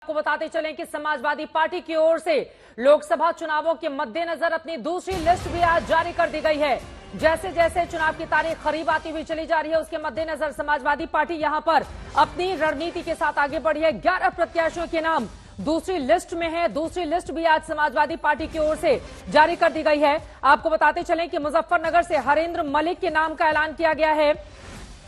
आपको बताते चलें कि समाजवादी पार्टी की ओर से लोकसभा चुनावों के मद्देनजर अपनी दूसरी लिस्ट भी आज जारी कर दी गई है। जैसे जैसे चुनाव की तारीख करीब आती हुई चली जा रही है, उसके मद्देनजर समाजवादी पार्टी यहां पर अपनी रणनीति के साथ आगे बढ़ी है। 11 प्रत्याशियों के नाम दूसरी लिस्ट में है। दूसरी लिस्ट भी आज समाजवादी पार्टी की ओर से जारी कर दी गई है। आपको बताते चलें कि मुजफ्फरनगर से हरेंद्र मलिक के नाम का ऐलान किया गया है।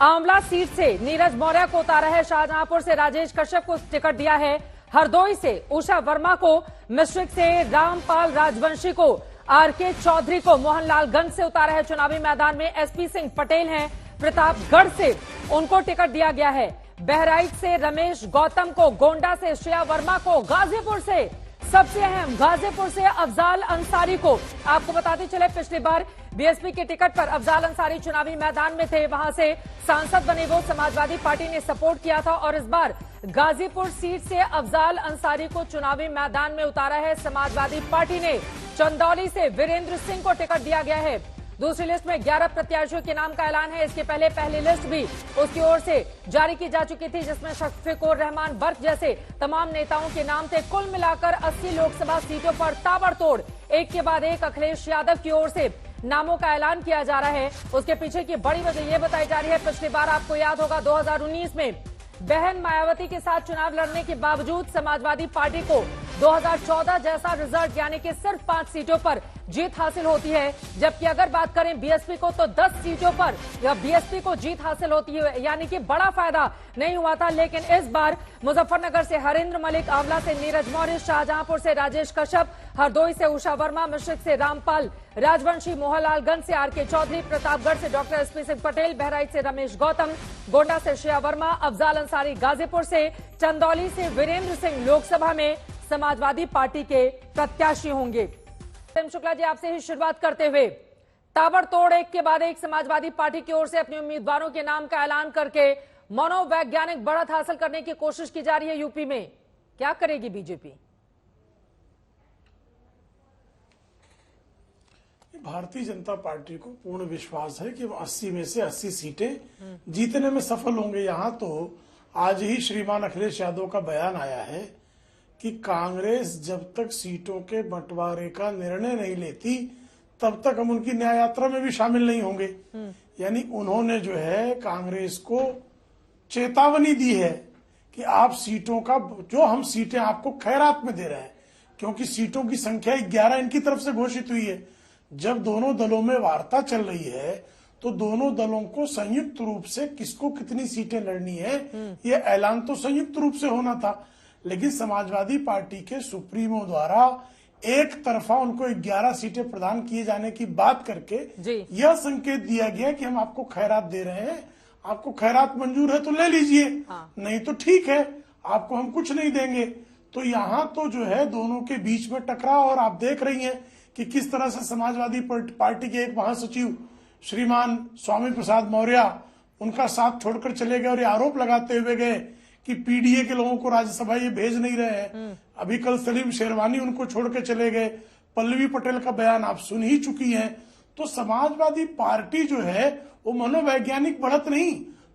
आंवला सीट से नीरज मौर्य को उतारा है। शाहजहांपुर से राजेश कश्यप को टिकट दिया है। हरदोई से उषा वर्मा को, मिश्रिक से रामपाल राजवंशी को, आरके चौधरी को मोहनलालगंज से उतारा है। चुनावी मैदान में एसपी सिंह पटेल हैं। प्रतापगढ़ से उनको टिकट दिया गया है। बहराइच से रमेश गौतम को, गोंडा से श्रेया वर्मा को, गाजीपुर से सबसे अहम गाजीपुर से अफजाल अंसारी को। आपको बताते चले पिछली बार बीएसपी के टिकट पर अफजाल अंसारी चुनावी मैदान में थे, वहां से सांसद बने, वो समाजवादी पार्टी ने सपोर्ट किया था और इस बार गाजीपुर सीट से अफजाल अंसारी को चुनावी मैदान में उतारा है समाजवादी पार्टी ने। चंदौली से वीरेंद्र सिंह को टिकट दिया गया है। दूसरी लिस्ट में 11 प्रत्याशियों के नाम का ऐलान है। इसके पहले पहली लिस्ट भी उसकी ओर से जारी की जा चुकी थी, जिसमें शफीकुर रहमान बर्क जैसे तमाम नेताओं के नाम थे। कुल मिलाकर 80 लोकसभा सीटों पर ताबड़तोड़ एक के बाद एक अखिलेश यादव की ओर से नामों का ऐलान किया जा रहा है। उसके पीछे की बड़ी वजह यह बताई जा रही है, पिछली बार आपको याद होगा 2019 में बहन मायावती के साथ चुनाव लड़ने के बावजूद समाजवादी पार्टी को 2014 जैसा रिजल्ट यानी कि सिर्फ 5 सीटों पर जीत हासिल होती है। जबकि अगर बात करें बीएसपी को तो 10 सीटों पर बीएसपी को जीत हासिल होती है, यानी कि बड़ा फायदा नहीं हुआ था। लेकिन इस बार मुजफ्फरनगर से हरेंद्र मलिक, आंवला से नीरज मौर्य, शाहजहांपुर से राजेश कश्यप, हरदोई से उषा वर्मा, मिश्रिक से रामपाल राजवंशी, मोहनलालगंज से आरके चौधरी, प्रतापगढ़ से डॉक्टर एसपी सिंह पटेल, बहराइच से रमेश गौतम, गोंडा से श्रेया वर्मा, अफजाल अंसारी गाजीपुर से, चंदौली से वीरेंद्र सिंह लोकसभा में समाजवादी पार्टी के प्रत्याशी होंगे। शुक्ला जी, आपसे ही शुरुआत करते हुए, ताबड़तोड़ एक के बाद एक समाजवादी पार्टी की ओर से अपने उम्मीदवारों के नाम का ऐलान करके मनोवैज्ञानिक बढ़त हासिल करने की कोशिश की जा रही है यूपी में। क्या करेगी बीजेपी? भारतीय जनता पार्टी को पूर्ण विश्वास है कि वो 80 में से 80 सीटें जीतने में सफल होंगे। यहाँ तो आज ही श्रीमान अखिलेश यादव का बयान आया है कि कांग्रेस जब तक सीटों के बंटवारे का निर्णय नहीं लेती तब तक हम उनकी न्याय यात्रा में भी शामिल नहीं होंगे। यानी उन्होंने जो है कांग्रेस को चेतावनी दी है कि आप सीटों का, जो हम सीटें आपको खैरात में दे रहे हैं, क्योंकि सीटों की संख्या 11 इनकी तरफ से घोषित हुई है। जब दोनों दलों में वार्ता चल रही है तो दोनों दलों को संयुक्त रूप से किसको कितनी सीटें लड़नी है, ये ऐलान तो संयुक्त रूप से होना था। लेकिन समाजवादी पार्टी के सुप्रीमो द्वारा एक तरफा उनको 11 सीटें प्रदान किए जाने की बात करके यह संकेत दिया गया कि हम आपको खैरात दे रहे हैं, आपको खैरात मंजूर है तो ले लीजिए, नहीं तो ठीक है, आपको हम कुछ नहीं देंगे। तो यहाँ तो जो है दोनों के बीच में टकराव, और आप देख रही हैं कि किस तरह से समाजवादी पार्टी के एक महासचिव श्रीमान स्वामी प्रसाद मौर्य उनका साथ छोड़कर चले गए और ये आरोप लगाते हुए गए कि पीडीए के लोगों को राज्यसभा ये भेज नहीं रहे हैं। अभी कल सलीम शेरवानी उनको छोड़ के चले गए। पल्लवी पटेल का बयान आप सुन ही चुकी हैं। तो समाजवादी पार्टी जो है वो मनोवैज्ञानिक बढ़त नहीं,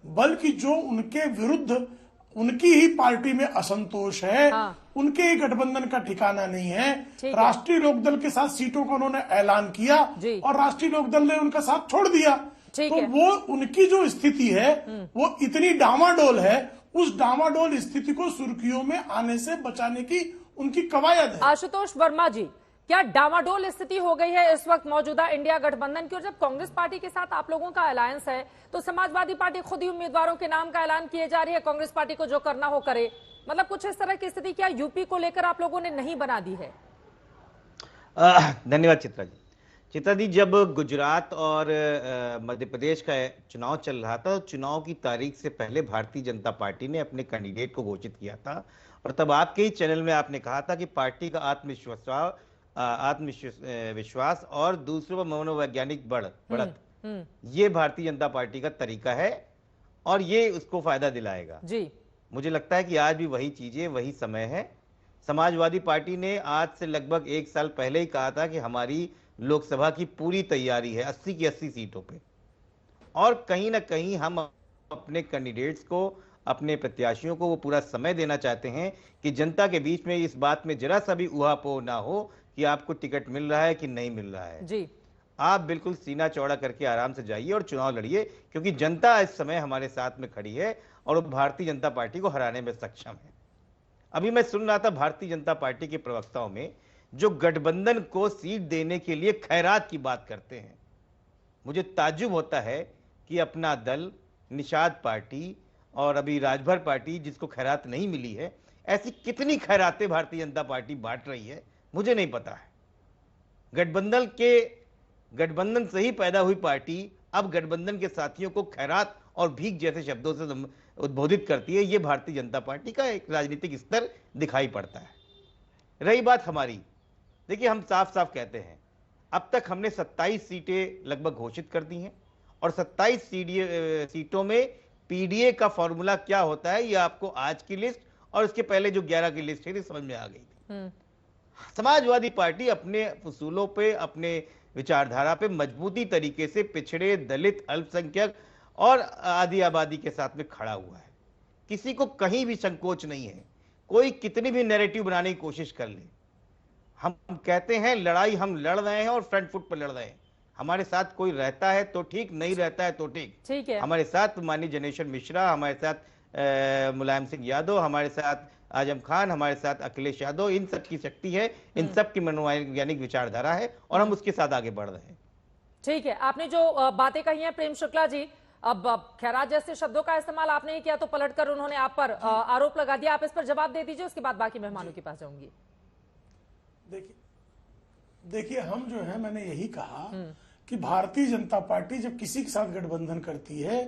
बल्कि जो उनके विरुद्ध उनकी ही पार्टी में असंतोष है, उनके ही गठबंधन का ठिकाना नहीं है। राष्ट्रीय लोकदल के साथ सीटों का उन्होंने ऐलान किया और राष्ट्रीय लोकदल ने उनका साथ छोड़ दिया। तो वो उनकी जो स्थिति है वो इतनी डामाडोल है, उस डामाडोल स्थिति को सुर्खियों में आने से बचाने की उनकी कवायद है। आशुतोष वर्मा जी, क्या डामाडोल स्थिति हो गई है इस वक्त मौजूदा इंडिया गठबंधन की? और जब कांग्रेस पार्टी के साथ आप लोगों का अलायंस है तो समाजवादी पार्टी खुद ही उम्मीदवारों के नाम का ऐलान किए जा रही है, कांग्रेस पार्टी को जो करना हो करे। मतलब कुछ इस तरह की स्थिति क्या यूपी को लेकर आप लोगों ने नहीं बना दी है? धन्यवाद चित्रा जी। चित्रा जी, जब गुजरात और मध्य प्रदेश का चुनाव चल रहा था, चुनाव की तारीख से पहले भारतीय जनता पार्टी ने अपने कैंडिडेट को घोषित किया था और तब आपके ही चैनल में आपने कहा था कि पार्टी का आत्मविश्वास और दूसरों पर मनोवैज्ञानिक बढ़त, ये भारतीय जनता पार्टी का तरीका है और ये उसको फायदा दिलाएगा जी। मुझे लगता है कि आज भी वही चीजें, वही समय है। समाजवादी पार्टी ने आज से लगभग 1 साल पहले ही कहा था कि हमारी लोकसभा की पूरी तैयारी है 80 की 80 सीटों पे, और कहीं ना कहीं हम अपने कैंडिडेट्स को अपने प्रत्याशियों को वो पूरा समय देना चाहते हैं कि जनता के बीच में इस बात में जरा सा भी उहापोह ना हो कि आपको टिकट मिल रहा है कि नहीं मिल रहा है। जी, आप बिल्कुल सीना चौड़ा करके आराम से जाइए और चुनाव लड़िए, क्योंकि जनता इस समय हमारे साथ में खड़ी है और वो भारतीय जनता पार्टी को हराने में सक्षम है। अभी मैं सुन रहा था भारतीय जनता पार्टी के प्रवक्ताओं में जो गठबंधन को सीट देने के लिए खैरात की बात करते हैं। मुझे ताज्जुब होता है कि अपना दल, निषाद पार्टी और अभी राजभर पार्टी जिसको खैरात नहीं मिली है, ऐसी कितनी खैरातें भारतीय जनता पार्टी बांट रही है मुझे नहीं पता है। गठबंधन से ही पैदा हुई पार्टी अब गठबंधन के साथियों को खैरात और भीख जैसे शब्दों से उद्बोधित करती है। यह भारतीय जनता पार्टी का एक राजनीतिक स्तर दिखाई पड़ता है। रही बात हमारी, देखिए हम साफ साफ कहते हैं अब तक हमने 27 सीटें लगभग घोषित कर दी हैं और 27 सीटों में पीडीए का फॉर्मूला क्या होता है ये आपको आज की लिस्ट और इसके पहले जो 11 की लिस्ट थी समझ में आ गई थी। समाजवादी पार्टी अपने उसूलों पे, अपने विचारधारा पे मजबूती तरीके से पिछड़े, दलित, अल्पसंख्यक और आदि आबादी के साथ में खड़ा हुआ है। किसी को कहीं भी संकोच नहीं है, कोई कितनी भी नैरेटिव बनाने की कोशिश कर ले। हम कहते हैं लड़ाई हम लड़ रहे हैं और फ्रंट फुट पर लड़ रहे हैं। हमारे साथ कोई रहता है तो ठीक, नहीं रहता है तो ठीक है। हमारे साथ माननीय जनेश्वर मिश्रा, हमारे साथ मुलायम सिंह यादव, हमारे साथ आजम खान, हमारे साथ अखिलेश यादव, इन सब की शक्ति है, इन सब की मनोवैज्ञानिक विचारधारा है और हम उसके साथ आगे बढ़ रहे हैं। ठीक है, आपने जो बातें कही हैं प्रेम शुक्ला जी, अब खैरात जैसे शब्दों का इस्तेमाल आपने ही किया तो पलटकर उन्होंने आप पर आरोप लगा दिया। आप इस पर जवाब दे दीजिए, उसके बाद बाकी मेहमानों के पास जाऊंगी। देखिए हम जो है, मैंने यही कहा कि भारतीय जनता पार्टी जब किसी के साथ गठबंधन करती है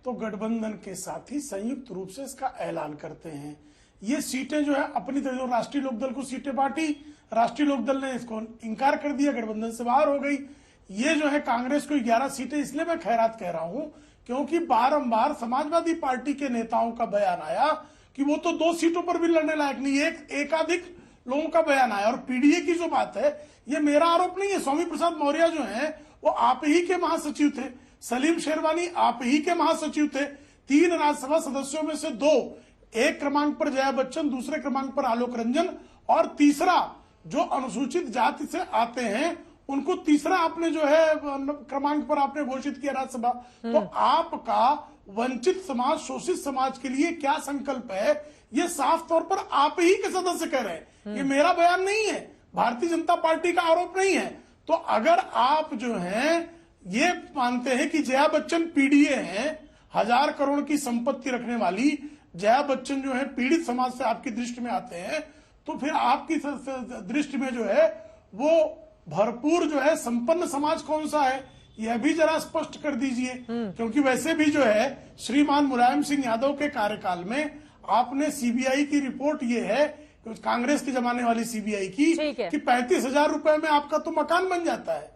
तो गठबंधन के साथ ही संयुक्त रूप से इसका ऐलान करते हैं। ये सीटें जो है अपनी तरह, राष्ट्रीय लोकदल को सीटें बांटी, राष्ट्रीय लोकदल ने इसको इंकार कर दिया, गठबंधन से बाहर हो गई। ये जो है कांग्रेस को 11 सीटें, इसलिए मैं खैरात कह रहा हूं क्योंकि बारंबार समाजवादी पार्टी के नेताओं का बयान आया कि वो तो 2 सीटों पर भी लड़ने लायक नहीं, एकाधिक लोगों का बयान आया। और पीडीए की जो बात है, ये मेरा आरोप नहीं है, स्वामी प्रसाद मौर्य जो है वो आप ही के महासचिव थे, सलीम शेरवानी आप ही के महासचिव थे। 3 राज्यसभा सदस्यों में से 2, एक क्रमांक पर जया बच्चन, दूसरे क्रमांक पर आलोक रंजन और तीसरा जो अनुसूचित जाति से आते हैं उनको तीसरा आपने जो है क्रमांक पर आपने घोषित किया राज्यसभा। तो आपका वंचित समाज, शोषित समाज के लिए क्या संकल्प है, ये साफ तौर पर आप ही के सदस्य कह रहे हैं। ये मेरा बयान नहीं है, भारतीय जनता पार्टी का आरोप नहीं है। तो अगर आप जो हैं ये मानते हैं कि जया बच्चन पीडीए हैं, 1000 करोड़ की संपत्ति रखने वाली जया बच्चन जो है पीड़ित समाज से आपकी दृष्टि में आते हैं, तो फिर आपकी दृष्टि में जो है वो भरपूर जो है संपन्न समाज कौन सा है, यह भी जरा स्पष्ट कर दीजिए। क्योंकि वैसे भी जो है श्रीमान मुलायम सिंह यादव के कार्यकाल में आपने सीबीआई की रिपोर्ट ये है, कांग्रेस के जमाने वाली सीबीआई की, कि 35,000 रुपए में आपका तो मकान बन जाता है।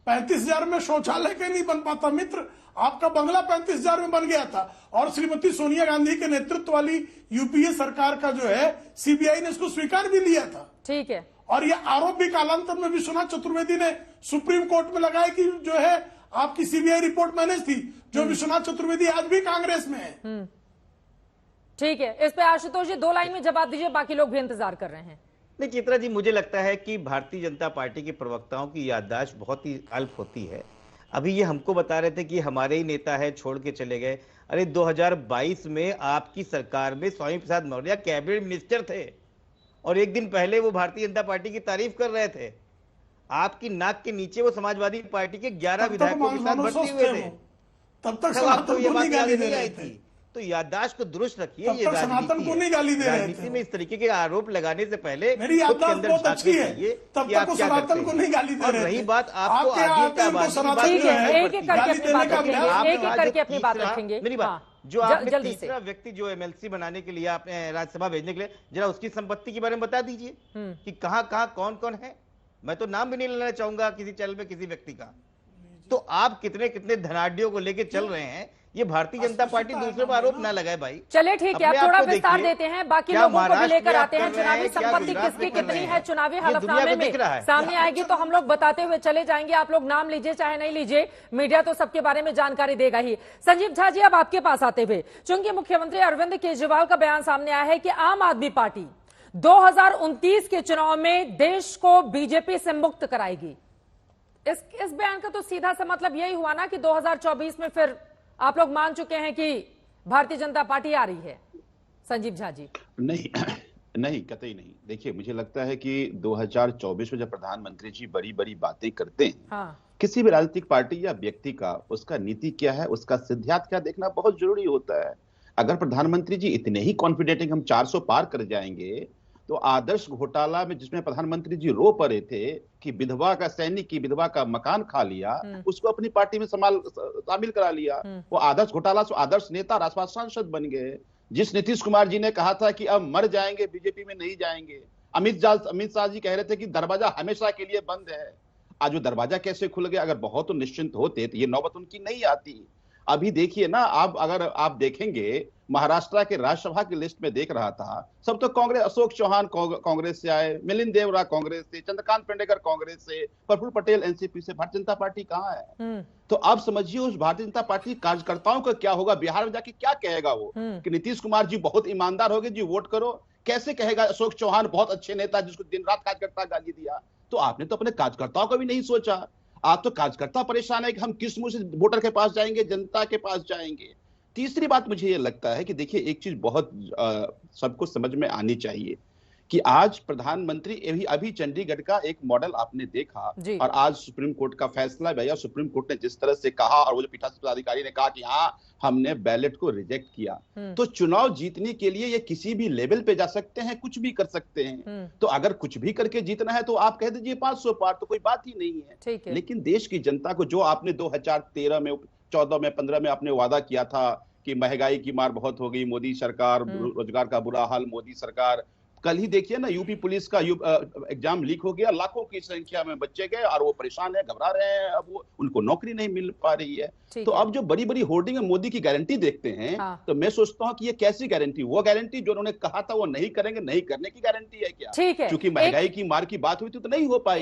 35,000 में शौचालय के नहीं बन पाता मित्र, आपका बंगला 35,000 में बन गया था। और श्रीमती सोनिया गांधी के नेतृत्व वाली यूपीए सरकार का जो है सीबीआई ने इसको स्वीकार भी लिया था। ठीक है। और यह आरोप भी कालांतर में विश्वनाथ चतुर्वेदी ने सुप्रीम कोर्ट में लगाया कि जो है आपकी सीबीआई रिपोर्ट मैनेज थी, जो विश्वनाथ चतुर्वेदी आज भी कांग्रेस में है। ठीक है, इस पे आशुतोष जी 2 लाइन में जवाब दीजिए, बाकी लोग भी इंतजार कर रहे हैं। नहीं चित्रा जी, मुझे लगता है कि भारतीय जनता पार्टी के प्रवक्ताओं की याददाश्त बहुत ही अल्प होती है। अभी ये हमको बता रहे थे कि हमारे ही नेता है, छोड़ के चले गए। अरे 2022 में आपकी सरकार में स्वामी प्रसाद मौर्य कैबिनेट मिनिस्टर थे और एक दिन पहले वो भारतीय जनता पार्टी की तारीफ कर रहे थे। आपकी नाक के नीचे वो समाजवादी पार्टी के 11 विधायकों के साथ भर्ती हुए थे। तब तक आपको ये बात याद नहीं आई थी। तो याददाश्त को दुरुस्त रखिए। ये सनातन को नहीं गाली दे रहे थे। राजनीति में इस तरीके के आरोप लगाने से पहले मेरी याददाश्त बहुत अच्छी है, तब तक वो सनातन को नहीं गाली दे रहे थे। रही बात आपको आगे करके अपनी बात रखेंगे। मेरी बात, जो आपने तीसरा व्यक्ति जो एमएलसी बनाने के लिए आपने राज्यसभा भेजने के लिए, जरा उसकी संपत्ति के बारे में बता दीजिए कि कहां कहां कौन कौन है। मैं तो नाम भी नहीं लेना चाहूंगा किसी चैनल में किसी व्यक्ति का। तो आप कितने कितने धनाढ़ियों को लेके चल रहे हैं, ये भारतीय जनता पार्टी दूसरे पर आरोप ना लगाए भाई। चलिए ठीक है, अपने आप थोड़ा आप को विस्तार देखिए, देते हैं, बाकी क्या लोगों को भी महाराष्ट्र लेकर में आप आते हैं। कर रहे चुनावी हैं, क्या संपत्ति गुजरात किसकी में कर कितनी रहे है हैं, चुनावी ये दुनिया हलफनामे को दिख रहा में है। सामने आएगी तो हम लोग बताते हुए चले जाएंगे। आप लोग नाम लीजिए चाहे नहीं लीजिए, मीडिया तो सबके बारे में जानकारी देगा ही। संजीव झा जी, अब आपके पास आते हुए, चूंकि मुख्यमंत्री अरविंद केजरीवाल का बयान सामने आया है कि आम आदमी पार्टी 2029 के चुनाव में देश को बीजेपी से मुक्त कराएगी, इस बयान का तो सीधा सा मतलब यही हुआ ना कि 2024 में फिर आप लोग मान चुके हैं कि भारतीय जनता पार्टी आ रही है। संजीव झा जी। नहीं नहीं, कतई नहीं। देखिए, मुझे लगता है कि 2024 में जब प्रधानमंत्री जी बड़ी बड़ी बातें करते हैं, हाँ। किसी भी राजनीतिक पार्टी या व्यक्ति का उसका नीति क्या है, उसका सिद्धांत क्या देखना बहुत जरूरी होता है। अगर प्रधानमंत्री जी इतने ही कॉन्फिडेंट हैं कि हम 400 पार कर जाएंगे, तो आदर्श घोटाला में जिसमें प्रधानमंत्री जी रो पड़े थे कि विधवा का सैनिक की विधवा का मकान खा लिया, उसको अपनी पार्टी में शामिल करा लिया। वो आदर्श घोटाला से आदर्श नेता राज्यसभा सांसद बन गए। जिस नीतीश कुमार जी ने कहा था कि अब मर जाएंगे, बीजेपी में नहीं जाएंगे, अमित शाह जी कह रहे थे कि दरवाजा हमेशा के लिए बंद है। आज वो दरवाजा कैसे खुल गया? अगर बहुत तो निश्चिंत होते तो ये नौबत उनकी नहीं आती। अभी देखिए ना, आप अगर आप देखेंगे, महाराष्ट्र के राज्यसभा की लिस्ट में देख रहा था, सब तो कांग्रेस, अशोक चौहान कांग्रेस से आए, मिलिंद देवरा कांग्रेस से, चंद्रकांत पेंडेकर कांग्रेस से, प्रफुल्ल पटेल एनसीपी से। भारतीय जनता पार्टी कहाँ है? तो आप समझिए उस भारतीय जनता पार्टी कार्यकर्ताओं का क्या होगा, बिहार में जाके क्या कहेगा वो कि नीतीश कुमार जी बहुत ईमानदार हो गए जी, वोट करो। कैसे कहेगा अशोक चौहान बहुत अच्छे नेता जिसको दिन रात कार्यकर्ता गाली दिया? तो आपने तो अपने कार्यकर्ताओं का भी नहीं सोचा। आप तो कार्यकर्ता परेशान है कि हम किस मुंह से वोटर के पास जाएंगे, जनता के पास जाएंगे। तीसरी बात मुझे ये लगता है कि देखिए, एक चीज बहुत सबको समझ में आनी चाहिए कि आज प्रधानमंत्री अभी चंडीगढ़ का एक मॉडल आपने देखा, और आज सुप्रीम कोर्ट का फैसला भैया, सुप्रीम कोर्ट ने जिस तरह से कहा, और वो जो पीठासीन पदाधिकारी ने कहा कि हाँ हमने बैलेट को रिजेक्ट किया, तो चुनाव जीतने के लिए ये किसी भी लेवल पे जा सकते हैं, कुछ भी कर सकते हैं। तो अगर कुछ भी करके जीतना है तो आप कह दीजिए 500 पार, तो कोई बात ही नहीं है। लेकिन देश की जनता को जो आपने 2013 में, 14 में, 15 में आपने वादा किया था कि महंगाई की मार बहुत हो गई, मोदी सरकार, रोजगार का बुरा हाल, मोदी सरकार। कल ही देखिए ना, यूपी पुलिस का एग्जाम लीक हो गया, लाखों की संख्या में बच्चे गए और वो परेशान है, घबरा रहे हैं। अब वो उनको नौकरी नहीं मिल पा रही है। तो अब जो बड़ी बड़ी होर्डिंग में मोदी की गारंटी देखते हैं, तो मैं सोचता हूँ कि ये कैसी गारंटी? वो गारंटी जो उन्होंने कहा था वो नहीं करेंगे, नहीं करने की गारंटी है क्या? क्योंकि महंगाई की मार की बात हुई थी तो नहीं हो पाई।